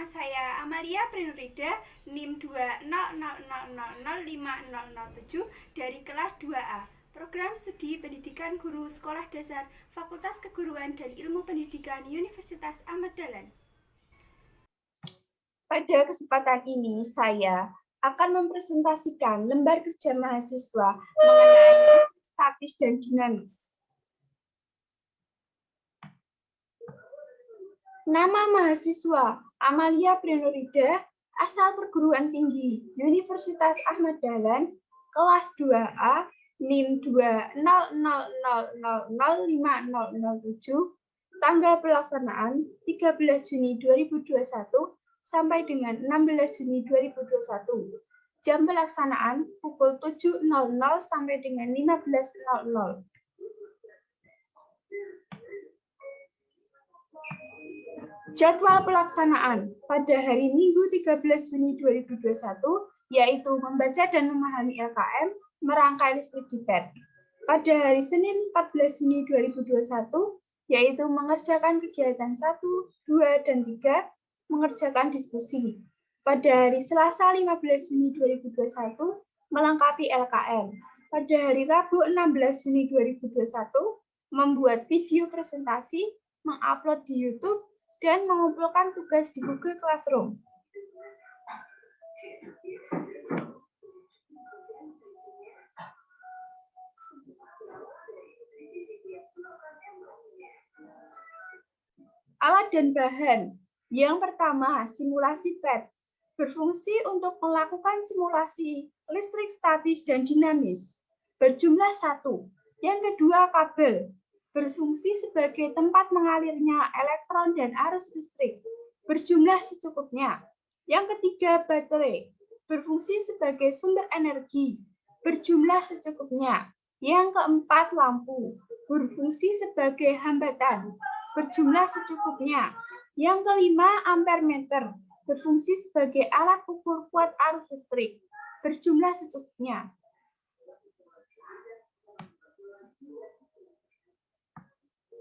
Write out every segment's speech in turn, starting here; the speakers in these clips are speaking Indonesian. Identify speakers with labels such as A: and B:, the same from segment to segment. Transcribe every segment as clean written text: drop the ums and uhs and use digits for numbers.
A: saya Amalia Prinurida, NIM 20000050007 dari kelas 2A, Program Studi Pendidikan Guru Sekolah Dasar Fakultas Keguruan dan Ilmu Pendidikan Universitas Ahmad Dahlan.
B: Pada kesempatan ini, saya akan mempresentasikan lembar kerja mahasiswa mengenai listrik statis dan dinamis. Nama mahasiswa Amalia Prinurida, asal perguruan tinggi Universitas Ahmad Dahlan, kelas 2A, NIM 20000050007, tanggal pelaksanaan 13 Juni 2021 sampai dengan 16 Juni 2021. Jam pelaksanaan pukul 7.00 sampai dengan 15.00. Jadwal pelaksanaan pada hari Minggu 13 Juni 2021 yaitu membaca dan memahami LKM, merangkai listrik di PET. Pada hari Senin 14 Juni 2021 yaitu mengerjakan kegiatan 1, 2, dan 3, mengerjakan diskusi. Pada hari Selasa 15 Juni 2021 melengkapi LKM. Pada hari Rabu 16 Juni 2021 membuat video presentasi, mengupload di YouTube, dan mengumpulkan tugas di Google Classroom. Alat dan bahan. Yang pertama, simulasi PET. Berfungsi untuk melakukan simulasi listrik statis dan dinamis. Berjumlah 1. Yang kedua, kabel. Berfungsi sebagai tempat mengalirnya elektron dan arus listrik. Berjumlah secukupnya. Yang ketiga, baterai. Berfungsi sebagai sumber energi. Berjumlah secukupnya. Yang keempat, lampu. Berfungsi sebagai hambatan. Berjumlah secukupnya. Yang kelima, ampermeter. Berfungsi sebagai alat ukur kuat arus listrik. Berjumlah secukupnya.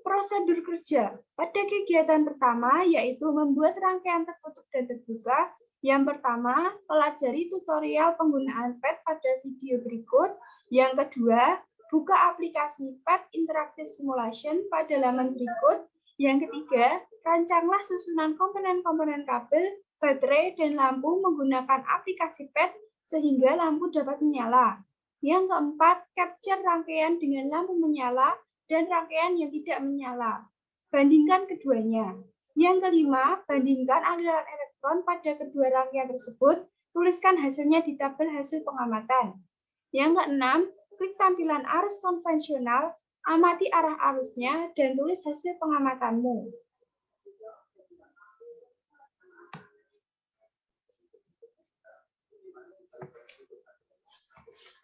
B: Prosedur kerja. Pada kegiatan pertama, yaitu membuat rangkaian tertutup dan terbuka. Yang pertama, pelajari tutorial penggunaan PET pada video berikut. Yang kedua, buka aplikasi PET Interactive Simulation pada laman berikut. Yang ketiga, rancanglah susunan komponen-komponen kabel, baterai, dan lampu menggunakan aplikasi PET sehingga lampu dapat menyala. Yang keempat, capture rangkaian dengan lampu menyala dan rangkaian yang tidak menyala. Bandingkan keduanya. Yang kelima, bandingkan aliran elektron pada kedua rangkaian tersebut. Tuliskan hasilnya di tabel hasil pengamatan. Yang keenam, klik tampilan arus konvensional, amati arah arusnya, dan tulis hasil pengamatanmu.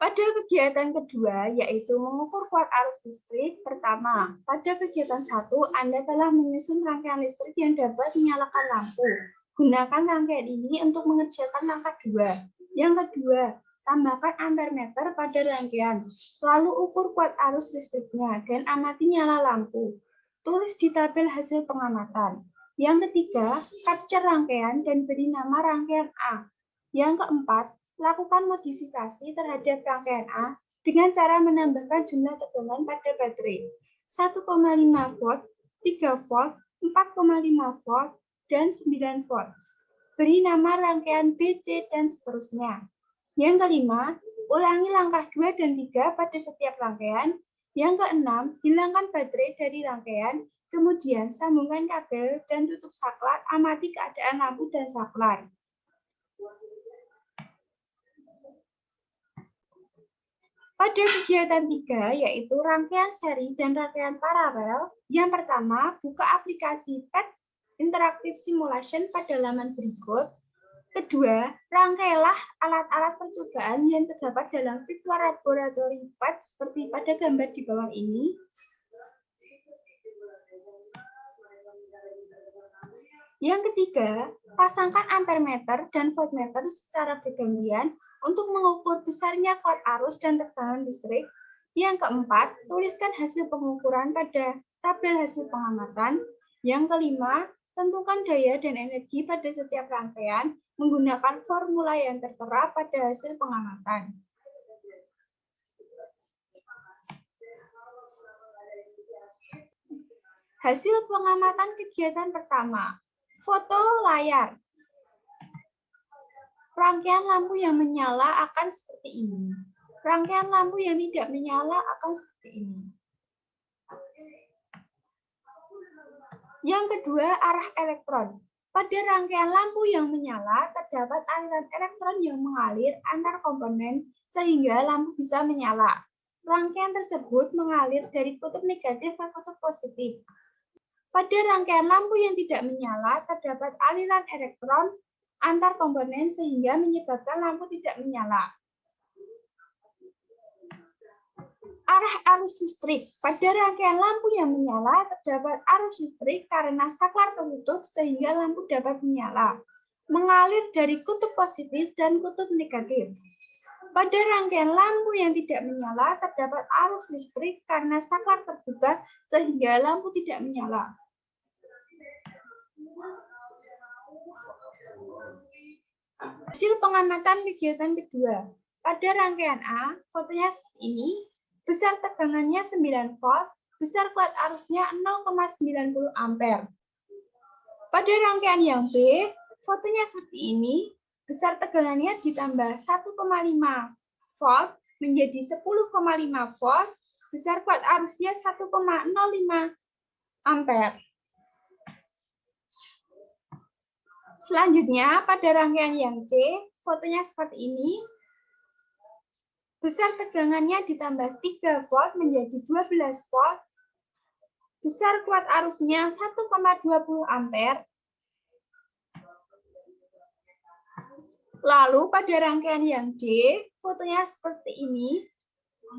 B: Pada kegiatan kedua, yaitu mengukur kuat arus listrik, pertama, pada kegiatan 1, Anda telah menyusun rangkaian listrik yang dapat menyalakan lampu. Gunakan rangkaian ini untuk mengerjakan langkah 2. Yang kedua, tambahkan ampermeter pada rangkaian, lalu ukur kuat arus listriknya, dan amati nyala lampu. Tulis di tabel hasil pengamatan. Yang ketiga, capture rangkaian dan beri nama rangkaian A. Yang keempat, lakukan modifikasi terhadap rangkaian A dengan cara menambahkan jumlah tegangan pada baterai 1,5 volt, 3 volt, 4,5 volt, dan 9 volt. Beri nama rangkaian B, C, dan seterusnya. Yang kelima, ulangi langkah 2 dan 3 pada setiap rangkaian. Yang keenam, hilangkan baterai dari rangkaian, kemudian sambungkan kabel dan tutup saklar, amati keadaan lampu dan saklar. Pada kegiatan 3, yaitu rangkaian seri dan rangkaian paralel, yang pertama, buka aplikasi PET Interactive Simulation pada laman berikut. Kedua, rangkailah alat-alat percobaan yang terdapat dalam virtual laboratory PET seperti pada gambar di bawah ini. Yang ketiga, pasangkan ampermeter dan voltmeter secara bergantian untuk mengukur besarnya kuat arus dan tekanan listrik. Yang keempat, tuliskan hasil pengukuran pada tabel hasil pengamatan. Yang kelima, Tentukan daya dan energi pada setiap rangkaian menggunakan formula yang tertera pada hasil pengamatan. Hasil pengamatan kegiatan pertama, foto layar. Rangkaian lampu yang menyala akan seperti ini. Rangkaian lampu yang tidak menyala akan seperti ini. Yang kedua, arah elektron. Pada rangkaian lampu yang menyala, terdapat aliran elektron yang mengalir antar komponen sehingga lampu bisa menyala. Rangkaian tersebut mengalir dari kutub negatif ke kutub positif. Pada rangkaian lampu yang tidak menyala, terdapat aliran elektron antar komponen sehingga menyebabkan lampu tidak menyala. Arah arus listrik. Pada rangkaian lampu yang menyala, terdapat arus listrik karena saklar tertutup sehingga lampu dapat menyala. Mengalir dari kutub positif dan kutub negatif. Pada rangkaian lampu yang tidak menyala, terdapat arus listrik karena saklar terbuka sehingga lampu tidak menyala. Hasil pengamatan kegiatan kedua. Pada rangkaian A, fotonya seperti ini. Besar tegangannya 9 volt, besar kuat arusnya 0,90 ampere. Pada rangkaian yang B, fotonya seperti ini. Besar tegangannya ditambah 1,5 volt menjadi 10,5 volt, besar kuat arusnya 1,05 ampere. Selanjutnya, pada rangkaian yang C, fotonya seperti ini. Besar tegangannya ditambah 3 volt menjadi 12 volt. Besar kuat arusnya 1,20 ampere. Lalu pada rangkaian yang D, fotonya seperti ini.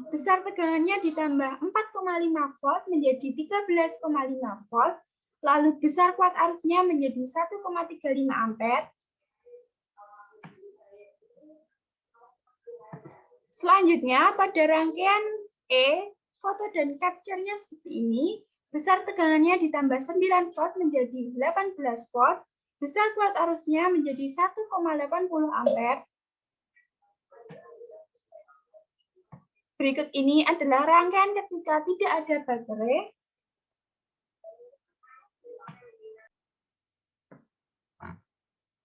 B: Besar tegangannya ditambah 4,5 volt menjadi 13,5 volt. Lalu besar kuat arusnya menjadi 1,35 ampere. Selanjutnya, pada rangkaian E, foto dan capture-nya seperti ini. Besar tegangannya ditambah 9 volt menjadi 18 volt. Besar kuat arusnya menjadi 1,80 ampere. Berikut ini adalah rangkaian ketika tidak ada baterai.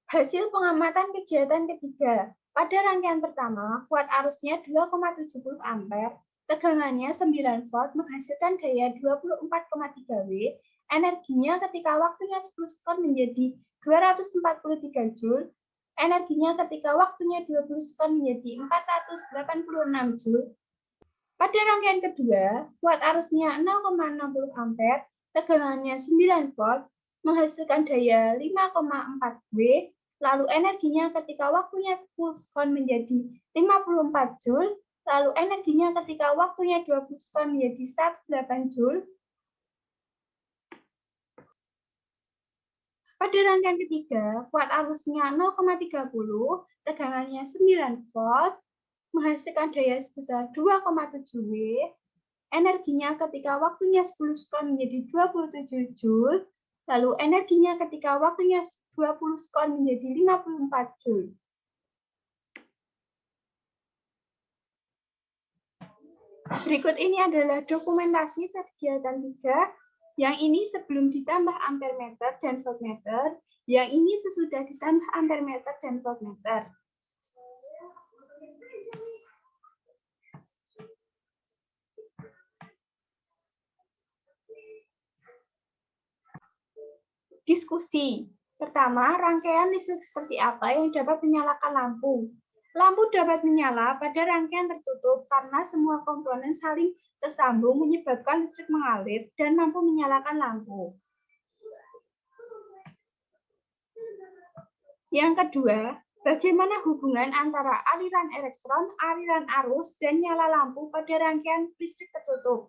B: Hasil pengamatan kegiatan ketiga. Pada rangkaian pertama, kuat arusnya 2,70 ampere, tegangannya 9 volt menghasilkan daya 24,3 W, energinya ketika waktunya 10 sekon menjadi 243 Joule, energinya ketika waktunya 20 sekon menjadi 486 Joule. Pada rangkaian kedua, kuat arusnya 0,60 ampere, tegangannya 9 volt, menghasilkan daya 5,4 W, lalu energinya ketika waktunya 10 sekon menjadi 54 Joule, lalu energinya ketika waktunya 20 sekon menjadi 108 Joule. Pada rangkaian ketiga, kuat arusnya 0,30, tegangannya 9 volt, menghasilkan daya sebesar 2,7 W, energinya ketika waktunya 10 sekon menjadi 27 Joule, lalu energinya ketika waktunya 20 sekon menjadi 54 Joule. Berikut ini adalah dokumentasi kegiatan 3. Yang ini sebelum ditambah ampere meter dan voltmeter, yang ini sesudah ditambah ampere meter dan voltmeter. Diskusi. Pertama, rangkaian listrik seperti apa yang dapat menyalakan lampu? Lampu dapat menyala pada rangkaian tertutup karena semua komponen saling tersambung menyebabkan listrik mengalir dan mampu menyalakan lampu. Yang kedua, bagaimana hubungan antara aliran elektron, aliran arus, dan nyala lampu pada rangkaian listrik tertutup?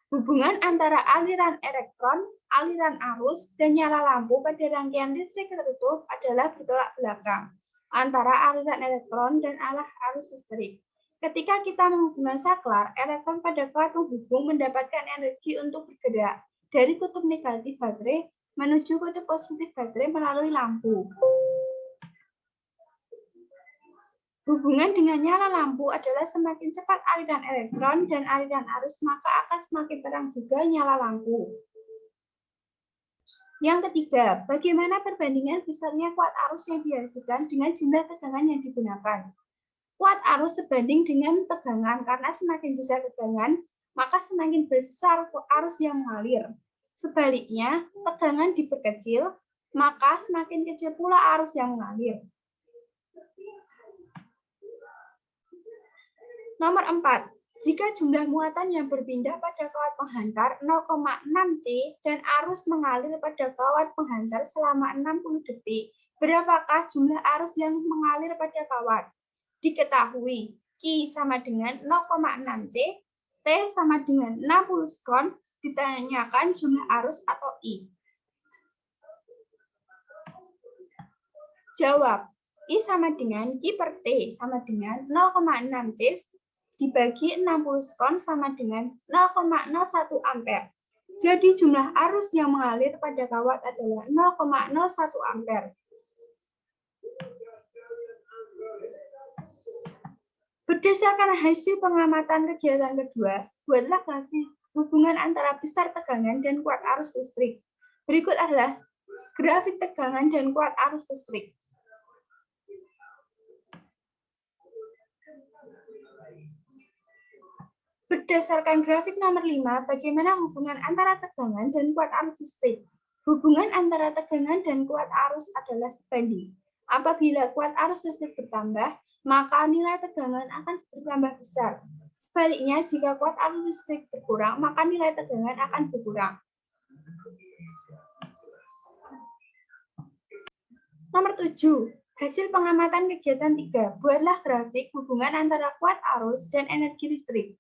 B: Hubungan antara aliran elektron, aliran arus, dan nyala lampu pada rangkaian listrik tertutup adalah bertolak belakang antara aliran elektron dan arus listrik. Ketika kita menghubungkan saklar, elektron pada kuat menghubung mendapatkan energi untuk bergerak dari kutub negatif baterai menuju kutub positif baterai melalui lampu. Hubungan dengan nyala lampu adalah semakin cepat aliran elektron dan aliran arus, maka akan semakin terang juga nyala lampu. Yang ketiga, bagaimana perbandingan besarnya kuat arus yang dihasilkan dengan jumlah tegangan yang digunakan? Kuat arus sebanding dengan tegangan, karena semakin besar tegangan, maka semakin besar arus yang mengalir. Sebaliknya, tegangan diperkecil, maka semakin kecil pula arus yang mengalir. Nomor 4. Jika jumlah muatan yang berpindah pada kawat penghantar 0,6 C dan arus mengalir pada kawat penghantar selama 60 detik, berapakah jumlah arus yang mengalir pada kawat? Diketahui, Q sama dengan 0,6 C, T sama dengan 60 skon, ditanyakan jumlah arus atau I. Jawab, I sama dengan Q per T sama dengan 0,6 C dibagi 60 skon sama dengan 0,01 ampere. Jadi jumlah arus yang mengalir pada kawat adalah 0,01 ampere. Berdasarkan hasil pengamatan kegiatan kedua, buatlah grafik hubungan antara besar tegangan dan kuat arus listrik. Berikut adalah grafik tegangan dan kuat arus listrik. Berdasarkan grafik nomor 5, bagaimana hubungan antara tegangan dan kuat arus listrik? Hubungan antara tegangan dan kuat arus adalah sebanding. Apabila kuat arus listrik bertambah, maka nilai tegangan akan bertambah besar. Sebaliknya, jika kuat arus listrik berkurang, maka nilai tegangan akan berkurang. Nomor 7. Hasil pengamatan kegiatan 3. Buatlah grafik hubungan antara kuat arus dan energi listrik.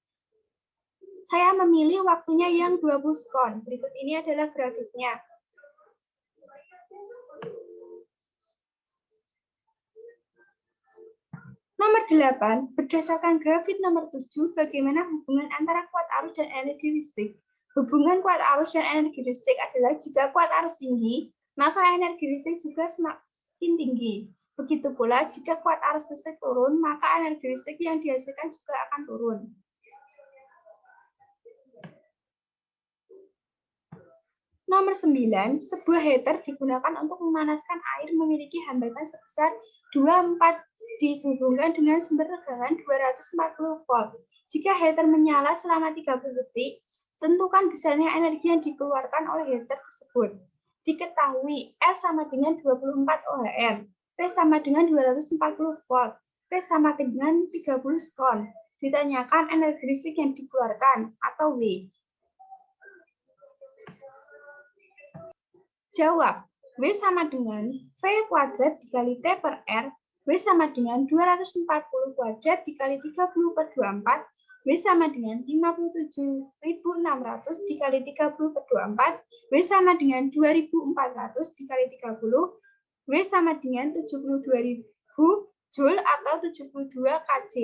B: Saya memilih waktunya yang 20 skon. Berikut ini adalah grafiknya. Nomor 8, berdasarkan grafik nomor 7, bagaimana hubungan antara kuat arus dan energi listrik. Hubungan kuat arus dan energi listrik adalah jika kuat arus tinggi, maka energi listrik juga semakin tinggi. Begitu pula, jika kuat arus listrik turun, maka energi listrik yang dihasilkan juga akan turun. Nomor 9, sebuah heater digunakan untuk memanaskan air memiliki hambatan sebesar 24 dihubungkan dengan sumber tegangan 240 volt. Jika heater menyala selama 30 detik, tentukan besarnya energi yang dikeluarkan oleh heater tersebut. Diketahui S sama dengan 24 ohm, P sama dengan 240 volt, P sama dengan 30 skon. Ditanyakan energi listrik yang dikeluarkan atau W. Jawab, W sama dengan V kuadrat dikali T per R, W sama dengan 240 kuadrat dikali 30 per 24, W sama dengan 57.600 dikali 30 per 24, W sama dengan 2.400 dikali 30, W sama dengan 72.000 Joule atau 72 kJ.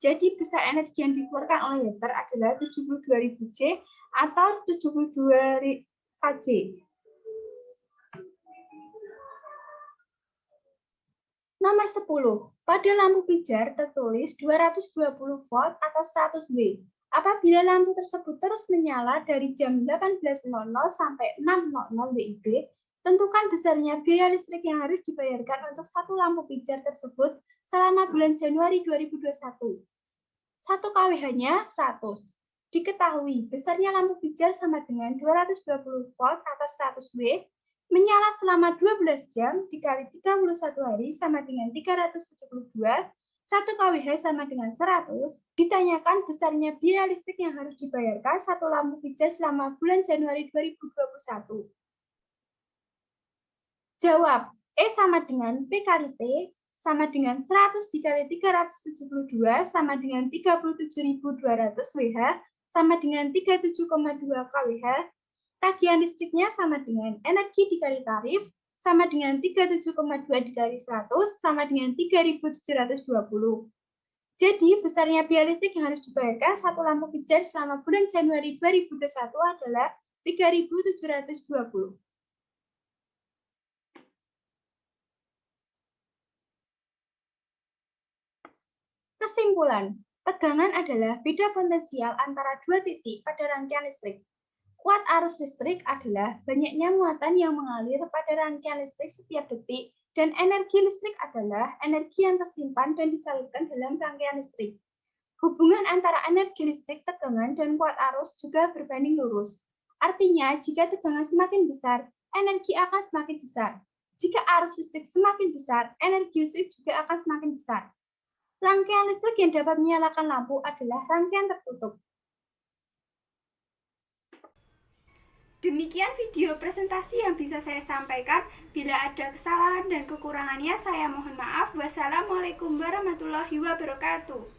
B: Jadi besar energi yang dikeluarkan oleh heater adalah 72.000 J atau 72 kJ. Nomor 10. Pada lampu pijar tertulis 220 volt atau 100 W. Apabila lampu tersebut terus menyala dari jam 18.00 sampai 6.00 WIB, tentukan besarnya biaya listrik yang harus dibayarkan untuk satu lampu pijar tersebut selama bulan Januari 2021. 1 kWh-nya 100. Diketahui besarnya lampu pijar sama dengan 220 volt atau 100 W, menyala selama 12 jam dikali 31 hari sama dengan 372, 1 kWh sama dengan 100, ditanyakan besarnya biaya listrik yang harus dibayarkan satu lampu pijar selama bulan Januari 2021. Jawab, E sama dengan P kali T sama dengan 100 dikali 372 sama dengan 37.200 Wh sama dengan 37,2 kWh. Tagihan listriknya sama dengan energi dikali tarif, sama dengan 37,2 dikali 100, sama dengan 3.720. Jadi, besarnya biaya listrik yang harus dibayarkan satu lampu pijar selama bulan Januari 2021 adalah 3.720. Kesimpulan, tegangan adalah beda potensial antara dua titik pada rangkaian listrik. Kuat arus listrik adalah banyaknya muatan yang mengalir pada rangkaian listrik setiap detik, dan energi listrik adalah energi yang tersimpan dan disalurkan dalam rangkaian listrik. Hubungan antara energi listrik, tegangan, dan kuat arus juga berbanding lurus. Artinya, jika tegangan semakin besar, energi akan semakin besar. Jika arus listrik semakin besar, energi listrik juga akan semakin besar. Rangkaian listrik yang dapat menyalakan lampu adalah rangkaian tertutup.
A: Demikian video presentasi yang bisa saya sampaikan. Bila ada kesalahan dan kekurangannya, saya mohon maaf. Wassalamualaikum warahmatullahi wabarakatuh.